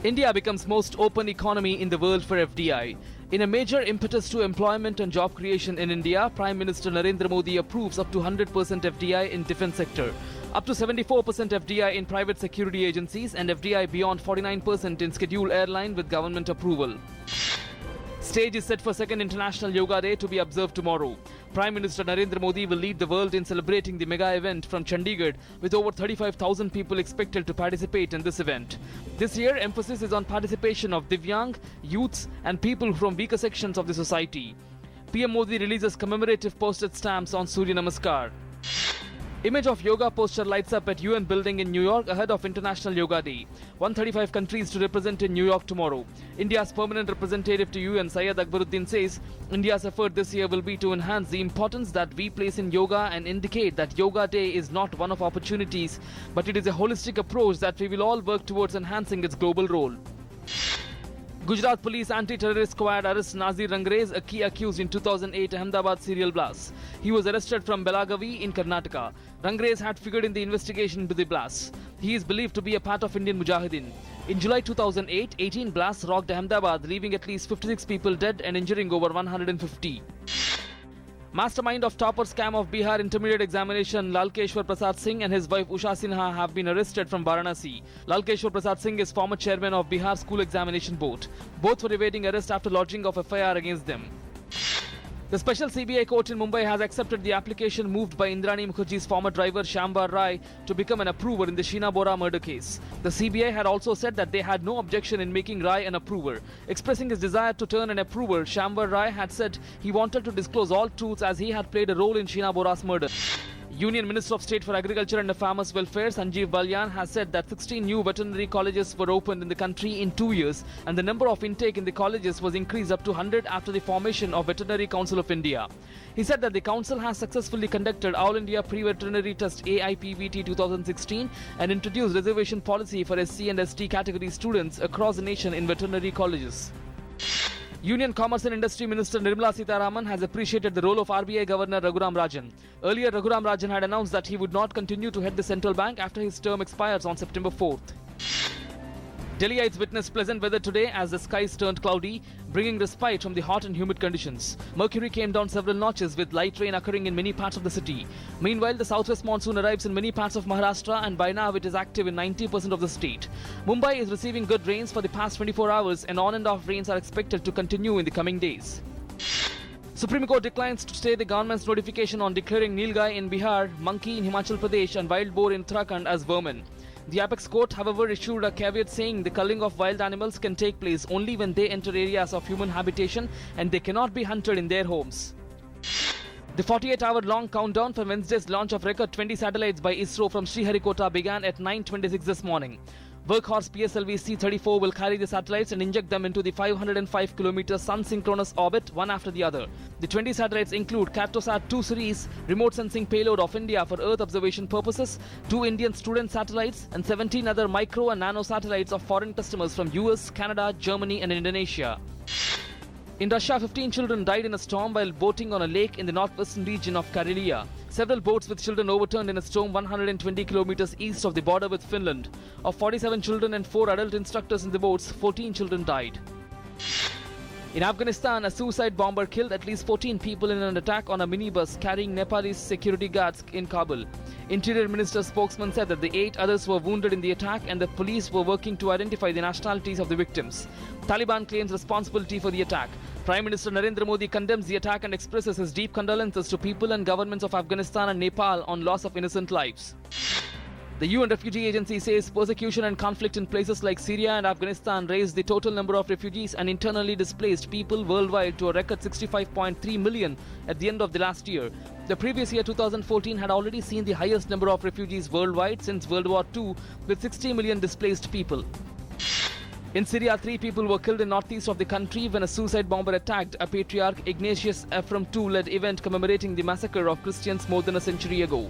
India becomes most open economy in the world for FDI. In a major impetus to employment and job creation in India, Prime Minister Narendra Modi approves up to 100% FDI in defence sector, up to 74% FDI in private security agencies and FDI beyond 49% in scheduled airline with government approval. Stage is set for second International Yoga Day to be observed tomorrow. Prime Minister Narendra Modi will lead the world in celebrating the mega event from Chandigarh, with over 35,000 people expected to participate in this event. This year, emphasis is on participation of Divyang, youths and people from weaker sections of the society. PM Modi releases commemorative postage stamps on Surya Namaskar. Image of yoga poster lights up at UN building in New York ahead of International Yoga Day. 135 countries to represent in New York tomorrow. India's permanent representative to UN, Syed Akbaruddin, says India's effort this year will be to enhance the importance that we place in yoga and indicate that Yoga Day is not one of opportunities, but it is a holistic approach that we will all work towards enhancing its global role. Gujarat Police Anti-Terrorist Squad arrests Nazir Rangrez, a key accused in 2008 Ahmedabad serial blast. He was arrested from Belagavi in Karnataka. Rangrez had figured in the investigation into the blasts. He is believed to be a part of Indian Mujahideen. In July 2008, 18 blasts rocked Ahmedabad, leaving at least 56 people dead and injuring over 150. Mastermind of topper scam of Bihar intermediate examination Lalkeshwar Prasad Singh and his wife Usha Sinha have been arrested from Varanasi. Lalkeshwar Prasad Singh is former chairman of Bihar School Examination Board. Both were evading arrest after lodging of FIR against them. The special CBI court in Mumbai has accepted the application moved by Indrani Mukherjee's former driver Shyambar Rai to become an approver in the Sheena Bora murder case. The CBI had also said that they had no objection in making Rai an approver. Expressing his desire to turn an approver, Shyambar Rai had said he wanted to disclose all truths as he had played a role in Sheena Bora's murder. Union Minister of State for Agriculture and Farmers Welfare Sanjeev Balyan has said that 16 new veterinary colleges were opened in the country in 2 years and the number of intake in the colleges was increased up to 100 after the formation of Veterinary Council of India. He said that the council has successfully conducted All India Pre-Veterinary Test AIPVT 2016 and introduced reservation policy for SC and ST category students across the nation in veterinary colleges. Union Commerce and Industry Minister Nirmala Sitharaman has appreciated the role of RBI Governor Raghuram Rajan. Earlier, Raghuram Rajan had announced that he would not continue to head the central bank after his term expires on September 4th. Delhiites witnessed pleasant weather today as the skies turned cloudy, bringing respite from the hot and humid conditions. Mercury came down several notches with light rain occurring in many parts of the city. Meanwhile, the southwest monsoon arrives in many parts of Maharashtra and by now it is active in 90% of the state. Mumbai is receiving good rains for the past 24 hours and on and off rains are expected to continue in the coming days. Supreme Court declines to stay the government's notification on declaring Nilgai in Bihar, monkey in Himachal Pradesh and wild boar in Uttarakhand as vermin. The apex court, however, issued a caveat saying the culling of wild animals can take place only when they enter areas of human habitation and they cannot be hunted in their homes. The 48-hour-long countdown for Wednesday's launch of record 20 satellites by ISRO from Sriharikota began at 9:26 this morning. Workhorse PSLV C-34 will carry the satellites and inject them into the 505-kilometer sun-synchronous orbit one after the other. The 20 satellites include Cartosat 2 series, remote sensing payload of India for Earth observation purposes, 2 Indian student satellites and 17 other micro and nano satellites of foreign customers from US, Canada, Germany and Indonesia. In Russia, 15 children died in a storm while boating on a lake in the northwestern region of Karelia. Several boats with children overturned in a storm 120 kilometers east of the border with Finland. Of 47 children and 4 adult instructors in the boats, 14 children died. In Afghanistan, a suicide bomber killed at least 14 people in an attack on a minibus carrying Nepalese security guards in Kabul. Interior Minister spokesman said that the 8 others were wounded in the attack and the police were working to identify the nationalities of the victims. Taliban claims responsibility for the attack. Prime Minister Narendra Modi condemns the attack and expresses his deep condolences to people and governments of Afghanistan and Nepal on loss of innocent lives. The UN Refugee Agency says persecution and conflict in places like Syria and Afghanistan raised the total number of refugees and internally displaced people worldwide to a record 65.3 million at the end of the last year. The previous year, 2014, had already seen the highest number of refugees worldwide since World War II, with 60 million displaced people. In Syria, 3 people were killed in northeast of the country when a suicide bomber attacked a Patriarch Ignatius Ephraim II-led event commemorating the massacre of Christians more than a century ago.